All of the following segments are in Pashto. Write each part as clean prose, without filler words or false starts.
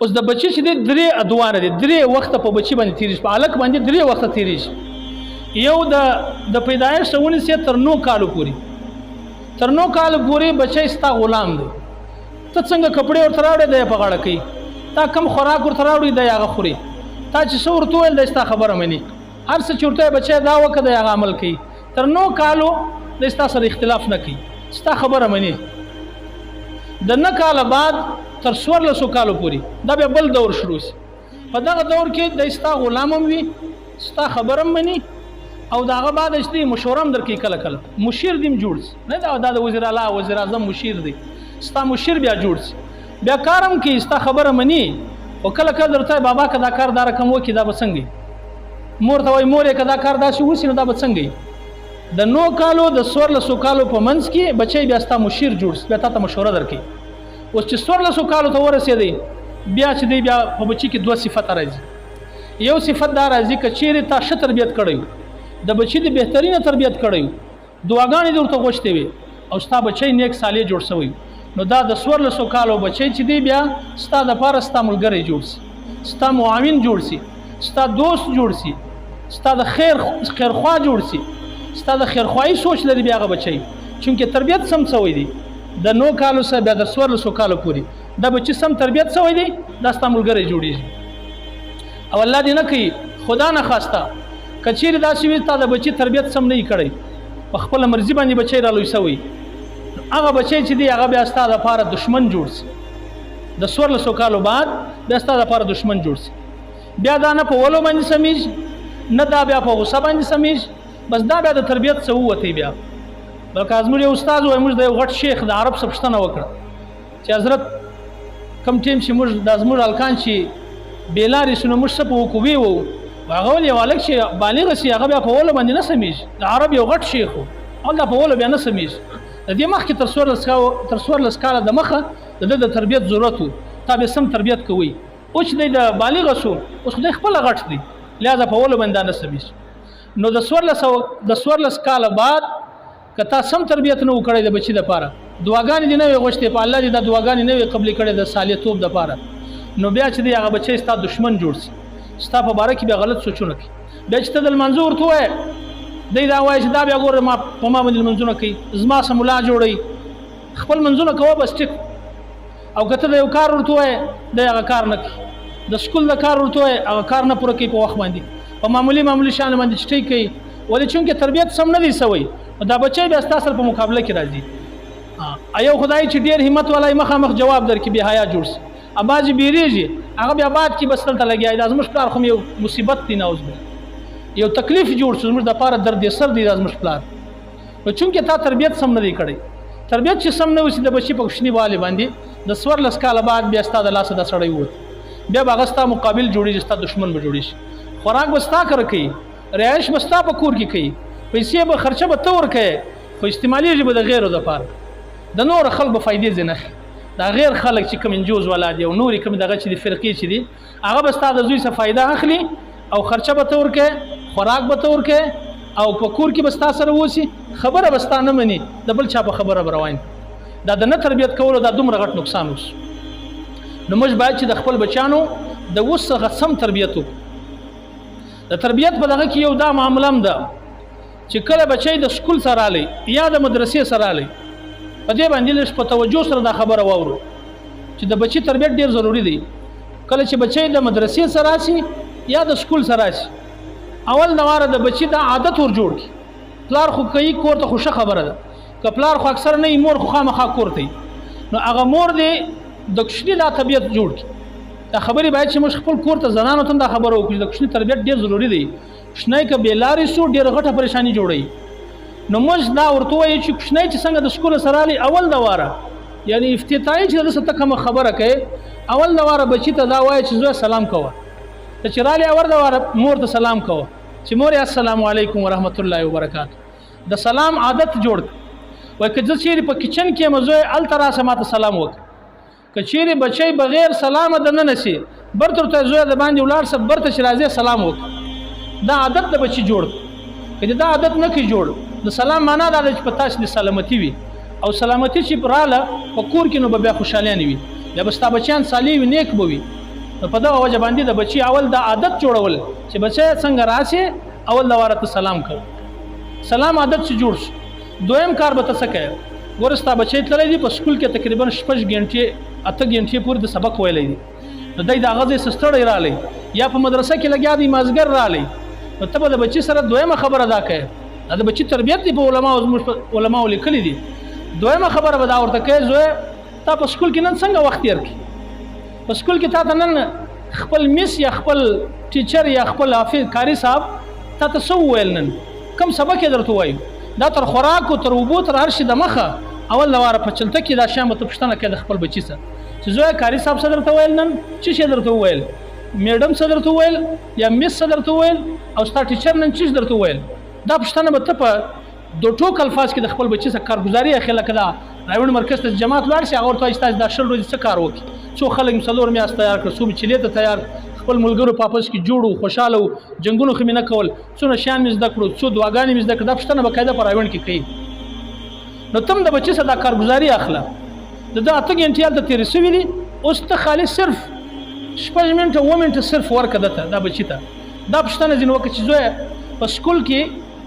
اوس د بچی چې د درې ادواره دي، درې وخت په بچی باندې تیریږي، په الک باندې درې وخت تیریږي. یو د پیدایش ونه سي تر 9 کالو پوري، تر 9 کالو پوري بچی ستا غلام دی. ته څنګه کپڑے ورته راوړې دی په غاړه کوي، تا کم خوراک ورته راوړې دی هغه خوري، تا چې څو ورته ویل دی ستا خبره مني، هر څه چې ورته بچی دا وکړه دی هغه عمل کوي. تر 9 کالو د ستا سره اختلاف نه کوي، ستا خبره مني. د 9 کاله بعد تر 1400 کالو پوري دا بیا بل دور شروع شي. په دغه دور کې د ستا غلام هم وي، ستا خبره هم مني، او داغه بعد چې مشوره هم درکې کله کله مشیر دیم جوړ نه دا د وزیر اعلی وزیر اعظم مشیر دی، ستا مشیر بیا جوړ بیا کارم کې ستا خبره مني. او کله کله درته بابا کدا کار دار کم وکي دا بسنګي، مور ته وای مور کدا کار داسې وسی نو دا بسنګي. د 9 کالو د 1400 کالو په منځ کې بچي بیا ستا مشیر جوړ بیا ته مشوره درکې. اوس چې 1400 کالو ته ورسېدی بیا چې دی بیا په بچی کې دوه صفات راځي. یو صفت دا راځي چې چیرې تا ښه تربیت کړی، د بچی د بهترینه تربیت کړی، دعاګانې دې ورته غوښتې وي او ستا بچی نیک صالح جوړ شوی، نو دا د 1400 کالو بچی چې دی بیا ستا د پاره ستا ملګری جوړ شي، ستا معاون جوړ شي، ستا دوست جوړ شي، ستا د خیرخوا جوړ شي، ستا د خیرخواهي سوچ لري بیا هغه بچی، چونکې تربیت سم شوی دی. د 9 کالو سره بیا د 1400 کالو پوري دا بچی سم تربیت شوی دی، دا ستا ملګری جوړیږي. او الله دې نه کوي خدا نه خواسته کچیر دا شوی تا د بچی تربیت سم نه کړی، په خپل مرزي باندې بچی را لوي شوی، هغه بچی چې دی هغه بیا ستا لپاره دشمن جوړ شي. د 1400 کالو بعد بیا ستا لپاره دشمن جوړ شي. بیا دا نه په ولو باندې سمېږي، نه دا بیا په غصه باندې سمېږي، بس دا بیا د تربیت څه ووتی. بیا بلکې زموږ یو استاد وای، موږ د یو غټ شیخ د عرب څخه پوښتنه وکړه چې حضرت کم ټیم چې موږ د زموږ الکان چې بیلارې شنو موږ څه په وکوي وو، هغه ولې والک چې بالغ شي هغه بیا په ولو باندې نه سمېږي. د عرب یو غټ شیخ وو، الله په ولو بیا نه سمېږي. د دې مخکې تر 14 کاله د مخه د تربیت ضرورت وو، تا به سم تربیت کوي. او چې د بالغ شو اوس خدای خپل غټ دی، لہذا په ولو باندې نه سمېږي. نو د 14 کاله بعد کته سم تربیت نه وکړي د بچی د پاره، دعاګانې دې نه وي غوښتې په الله دې د دعاګانې نه وي قبول کړي د صالح توب د پاره، نو بیا چې دی هغه بچی ستا دشمن جوړ شي، ستا په باره کې بیا غلط سوچونه کوي. بیا چې ته د منظور ورته وایې دی دا وایي چې دا بیا ګوره ما په ما باندې منځونه کوي، زما سره ملا جوړوي، خپل منځونه کوه بس ټیک. او که ته د یو کار ورته وایې دی هغه کار نه کوي، د سکول د کار ورته وایې هغه کار نه پوره کوي په وخت باندې، په معمولي شان باندې چټۍ کوي، ولې چونکې تربیت سم نه دی سوی. دا بچی بیا ستا سره په مقابله کې راځي. ایو خدای چې ډېر همت والا مخامخ جواب درکړي بیا حیا جوړ شي، اباځي بیریږي هغه بیا بعد کې بس دلته لګیای. دا زموږ پلار خو یو مصیبت دی، نوز یو تکلیف جوړ شو زموږ د پاره درد سر دی زموږ پلار. نو چونکې تا تربیت سم نه دی کړی، تربیت چې سم نه وسی د بچی په کوشنی والي باندې د 14 کاله بعد بیا ستا د لاس د سړی ووت، بیا به ستا مقابل جوړیږي، ستا دشمن به جوړیږي. خوراک به ستا کړ کوي، رهایش به ستا په کور کې کوي، پیسې به خرچه به ته ورکوې، خو استعمالیږي به د غیرو دپاره، د نور خلکو فایدې ځینې اخلي. دا غیر خلک چې کوم انجوز ولا دي او نورې کوم دغه چې د فرقې چې دي هغه به ستا د زوی څخه فایده اخلي او خرچه به ته ورکوې، خوراک به ته ورکوې، او په کور کې به ستا سره اوسي، خبره به ستا نه مني، د بل چا په خبره به روان. دا د نه تربیت کولو دا دومره غټ نقصان اوس. نو موږ باید چې د خپل بچیانو د اوس څخه سم تربیت وکړو. د تربیت په دغه کې یو دا معامله هم ده چې کله بچی د سکول سره رالی یا د مدرسې سره رالی، په دې باندې لږ په توجه سره دا خبره واورو چې د بچی تربیت ډیر ضروری دی. کله چې بچی د مدرسې سره راشي یا د سکول سره راشي، اول نواره د بچی د عادت ور جوړ کی. پلار خو کوي کور ته خوشا خبره ده، که پلار خو اکثر نه مور خو خامخا کور ته، نو هغه مور دې د کوشنی د طبیعت جوړ کی. دا خبرې باید چې موږ خپل کور ته زنانو ته دا خبره وکړو، د کوشنی تربیت ډیر ضروری دی. کوشنی که بیلاری سو ډیر غټه پریشانی جوړي. نو موږ دا ورته وایو چې کوشنی چې څنګه د سکول سره رالی اول دواره، یعنی افتتاحي چې دلته کوم خبره کوي، اول دواره بچی ته دا وایي چې زوی سلام کوه، ته چې رالی اول دواره مور ته سلام کوه چې مور السلام علیکم ورحمت الله وبرکاته. د سلام عادت جوړ وای که زه چیرې په کچن کې مزوی الته راسه ماته سلام وکړه. که چیرې بچی بغیر سلامه د نه نشي برته ته زوی د باندې ولاړ سه برته چې راځي سلام وکړه. دا عادت د بچی جوړ. که دا عادت نه کی جوړ، د سلام معنا دا چې په تاسو د سلامتی وي، او سلامتی چې پراله په کور کې نو به بیا خوشاله نه وي، یا بستا بچیان صالح وي، نیک بوي، نو په دغه وجه باندې د بچي اول د عادت جوړول چې بچی څنګه راشي اول د واره ته سلام کوي سلام عادت چې جوړ شي دویم کار به ته څه کوي ورستا بچی تللی دی په سکول کې تقریبا 6 غنټې 8 غنټې پورې د سبق ویلی دی نو دای د هغه ځای ستړی رالی یا په مدرسه کې لګیا دی مازګر رالی نو ته به د بچي سره دویمه خبره ادا کوي دا د بچي تربیت دی په علماو لیکلی دي دویمه خبره به دا ورته کوي زوی تا په سکول کې نن څنګه وخت تیر کړي په سکول کې تا ته نن خپل میس یا خپل ټیچر یا خپل حافظ کاری صاحب تا ته څه وویل نن کوم سبق یې درته وایي دا تر خوراک او تر اوبو تر هر شي د مخه اول د واره په چلته کې دا شیان به ته پوښتنه کوې د خپل بچي سره چې زوی کاری صاحب څه درته ویل نن څه شی درته وویل میډم څه درته وویل یا میس څه درته وویل او ستا ټیچر نن څه درته وویل دا پوښتنه به ته په دو ټوک الفاظ کې د خپل بچي سره کارګزاري اخلي لکه دا راوند مرکز ته جماعت لاړ شي هغه ورته استاد دا شل ورځې څه کار وکړي څو خلک مسلور میاست تیار کړ څو چلې ته تیار خپل ملګرو په آپس کې جوړو خوشاله جنگونو خمینه کول څونه شیان مې زده کړو څو دعاګانې مې زده کړې دا پوښتنه باقاعده په راوند کې کوي نو تم د بچي سره دا کارګزاري اخله د دا 8 غنټې هلته تېرې سوي دي اوس ته خالي صرف 6 منټه 7 منټه صرف ورکړه دته دا بچي ته دا پوښتنه ځینې وکړه چې زویه په سکول کې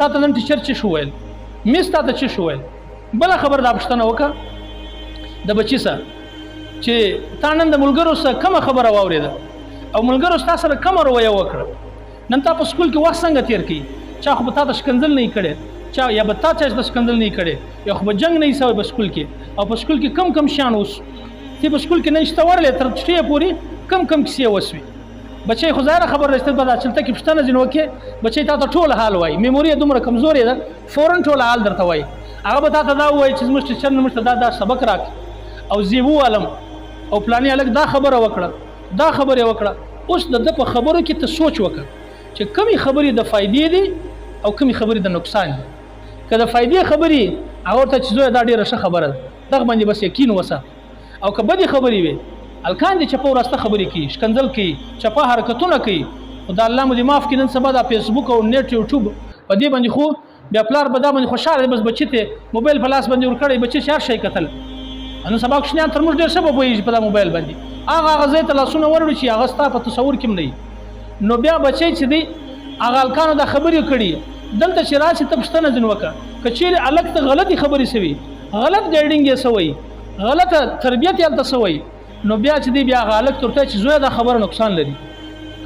تا ته نن ټیچر څه شو ویل میس تا ته څه شو ویل بله خبر دا پوښتنه وکړه د بچي سره چې تا نن د ملګرو سره کومه خبره واورېده او ملګرو ستا سره کومه رویه وکړه نن تا په سکول کې وخت څنګه تېر کړي چا خو به تا ته ښکنځل نه یې کړی چا یا به تا چا ته ښکنځل نه یې کړی یا خو به جنګ نه یې سوی په سکول کې او په سکول کې کم شیان اوس تی په سکول کې نه شته ورلې تر چټې پورې کم کیسې وسوي بچی خو ظاهره خبر رسېدل به دا چلته کې پوښتنه ځینې وکړې بچی تا ته ټول حال وایي میموري یې دومره کمزورې ده فوراً ټول حال درته وایي هغه به تا ته دا ووایي چې زموږ ټیچر نه موږ ته دا سبق راکړي او زه ووالم او پلاني هلک دا خبره وکړه دا خبرې وکړه اوس د ده په خبرو کې ته سوچ وکړه چې کومې خبرې د فایدې دي او کومې خبرې د نقصان دي که د فایدې خبرې هغه ورته چې زویه دا ډېره ښه خبره ده دغه باندې بس یقین وسه او که بدې خبرې وي الکان دي چپه وراسته خبرې کوي ښکنځل کوي چپه حرکتونه کوي خو دا الله مو دې معاف کړي نن سبا دا فیسبوک او نیټ یوټیوب په دې باندې خو بیا پلار به دا باندې خوشحاله بس بچي ته موبایل په لاس باندې ورکړی بچي چې هر شی کتل نن سبا کوچنیان تر موږ ډېر څه به پوهېږي په دا موبایل باندې هغه ځای ته لاسونه وروړي چې هغه ستا په تصور کې هم نه وي نو بیا بچی چې دی هغه هلکانو دا خبرې کړي دلته چې راشي ته پوښتنه ځینې وکړه که چیرې هلک ته غلطې خبرې سوي غلط ګایډینګ یې سوی غلطه تربیت یې هلته سوی نو بیا چې دی بیا هغه هلک ته ورته چې زویه دا خبره نقصان لري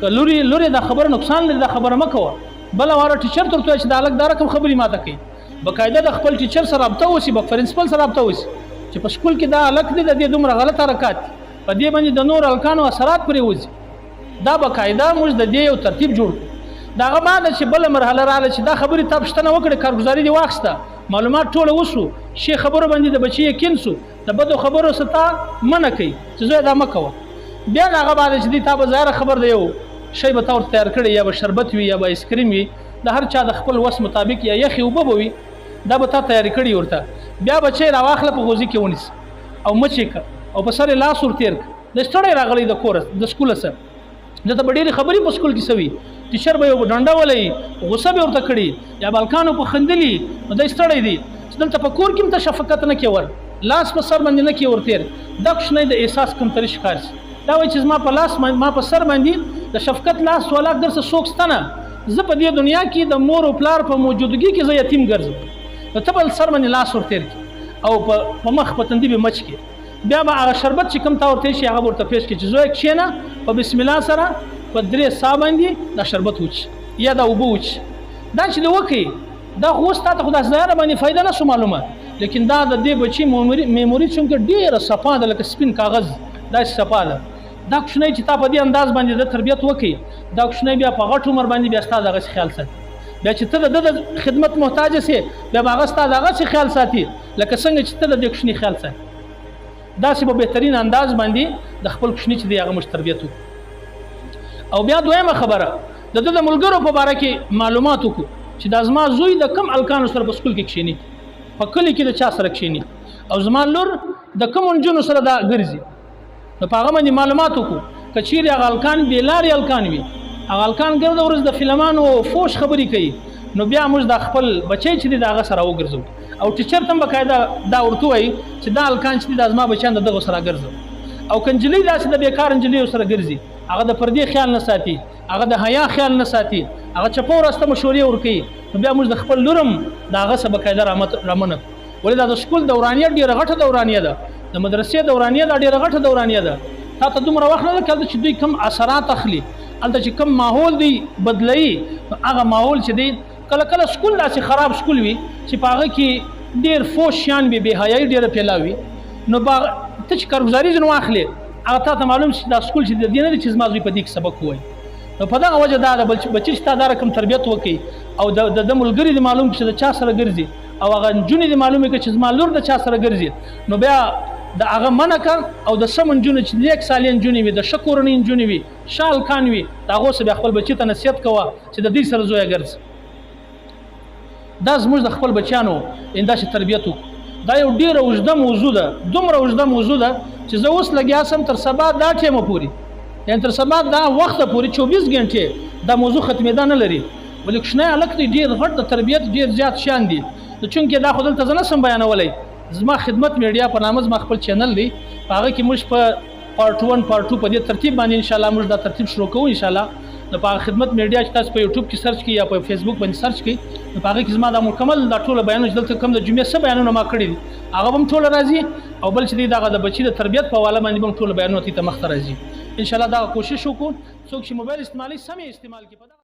که لورې دا خبره نقصان لري دا خبره مه کوه بله واره ټیچر ته ورته چې دا هلک دا رقم خبرې ماته کوي باقاعده د خپل ټیچر سره رابطه وسي به پرنسپل سره رابطه وسي چې په سکول کې دا هلک دی د دې دومره غلط حرکات په دې باندې د نور هلکانو اثرات پرې وځي دا باقاعده موږ د دې یو ترتیب جوړ کړو د هغه بعد چې بله مرحله راغله چې دا خبرې تا پوښتنه وکړې کارګزاري دې واخیسته معلومات ټوله وسو شی خبرو باندې د بچي یقین سو د بدو خبرو څخه تا منع کوي چې زویه دا مه کوه بیا د هغه بعد چې دی تا به ظاهره خبر دی یو شی به تا ورته تیار کړی یا به شربت وي یا به آیسکریم وي د هر چا د خپل وس مطابق یا یخې اوبه به وي دا به تا تیارې کړي ورته بیا بچی راواخله په غوزي کې ونیسه او مچې که او په سر یې لاس ورتېر که د ستړی راغلی د کوره د سکوله سره دته به ډېرې خبرې په سکول کې سوي ټیچر به یو ډنډه ولی غوسه به ورته کړي یا بالکانو په خندلي نو دی ستړی دی چې دلته په کور کې هم ته شفقت نه کې ور لاس په سر باندې نه کې ورتېر دا کوچنی د احساس کمتري ښکار شي دا وایي چې زما په لاس ما په سر باندې د شفقت لاس والا ګرځه څوک شته نه زه په دې دنیا کې د مور او پلار په موجودګي کې زه یتیم ګرځم نو ته به سر باندې لاس ورتېر کړي او په مخ په تندي به مچ کړي بیا به هغه شربت چې کوم تا ورته شي هغه ورته پیش کړي چې زوی کښېنه په بسم الله سره په 3 ساه باندې دا شربت وچ یا دا اوبه وچ دا چې دی وکړي دا خو اوس تا ته خو دا ظاهره باندې فایده نه سو معلومه لیکن دا د دې بچي میموري چونکه ډېره صفا ده لکه سپین کاغذ داسې صفا ده دا کوچنی چې تا په دې انداز باندې د تربیت وکړي دا کوچنی بیا په غټ عمر باندې بیا ستا دغسې خیال ساتي بیا چې ته د خدمت محتاجه سې بیا به هغه ستا د هغسې خیال ساتي لکه څنګه چې ته د دې کوچني خیال ساتي داسې په بهترین انداز باندې د خپل کوچني چې دی هغه موږ تربیت وکړو او بیا دویمه خبره د ده د ملګرو په باره کې معلومات وکړو چې دا زما زوی د کم الکانو سره په سکول کې کښېني په کلي کې د چا سره کښېني او زما لور د کومو نجونو سره دا ګرځي نو په هغه باندې معلومات وکړو که چیرې هغه الکان بېلارې الکان وي هغه الکان ګرده ورځ د فلمانو فوش خبرې کوي نو بیا موږ د خپل بچی چې دی د هغه سره وګرځو او ټیچر ته هم باقاعده دا ورته وایي چې دا الکان چې دی دا زما بچیان د دغو سره ګرځو او که نجلۍ داسې د بېکار نجلیو سره ګرځي هغه د پردې خیال نه ساتي، هغه د حیا خیال نه ساتي، هغه چپو راسته مشورې ورکوي، نو بیا موږ د خپل لورم د هغه څه بقاعده رامنه ولې دا د سکول دورانیه ډېره غټه دورانیه ده، د مدرسې دورانیه دا ډېره غټه دورانیه ده. تا ته دومره وخت نه ده چې دوی کم اثرات اخلي، هلته چې کم ماحول دی بدلوي، هغه ماحول چې دی کله کله سکول داسې خراب سکول وي چې په هغه کې ډېر فوش شیان وي، بې حیایي ډېره پیلا وي، نو ته چې کارګزاري ځینې واخلې هغه تا ته معلوم چې دا سکول چې د دې نه دی چې زما زوی په دې کې سبق ووایي. نو په دغه وجه دا ده بچي چې تا دا رقم تربیت وکړي او د ملګري دې معلوم کړي چې د چا سره ګرځي او هغه نجونې دې معلومې کړي چې زما لور د چا سره ګرځي، نو بیا د هغه منع کړه او د سم نجونې چې نیک صالح نجونې وي، د ښه کورنۍ نجونې وي، ښه هلکان وي، د هغو څخه بیا خپل بچي ته نصیحت کوه چې د دوی سره زویه ګرځي. دا زموږ د خپل بچیانو داسې تربیت وکړو. دا یو ډېره اوږده موضوع ده، دومره اوږده موضوع ده چې زه اوس لګیا سم تر سبا دا ټیمه پورې، یعنې تر سبا دا وخته پورې 24 ګنټې دا موضوع ختمېدا نه لري. ولې کوچنی هلک دی ډېر غټ د تربیت ډېر زیات شیان دي، نو چونکې دا خو دلته زه نه سم بیانولی، زما خدمت میډیا په نامه زما خپل چینل دی، په هغه کې موږ په پارټ 1 پارټ 2 په دې ترتیب باندې انشاءالله موږ دا ترتیب شروع کوو انشاءالله. نو په خدمت میډیا چې تاسو په یوټیوب کې سرچ کړئ یا په فیسبوک باندې سرچ کړئ، نو په هغه کې زما دا مکمل دا ټوله بیانونه چې دلته کوم د جمعې څه بیانونه ما کړي دي هغه به هم ټوله راځي، او بل چې دی دغه د بچي د تربیت په حواله باندې به هم ټوله بیانونه ته مخته راځي انشاءالله. دا کوشش وکړو څوک چې موبایل استعمالوي سمې استعمال کړي.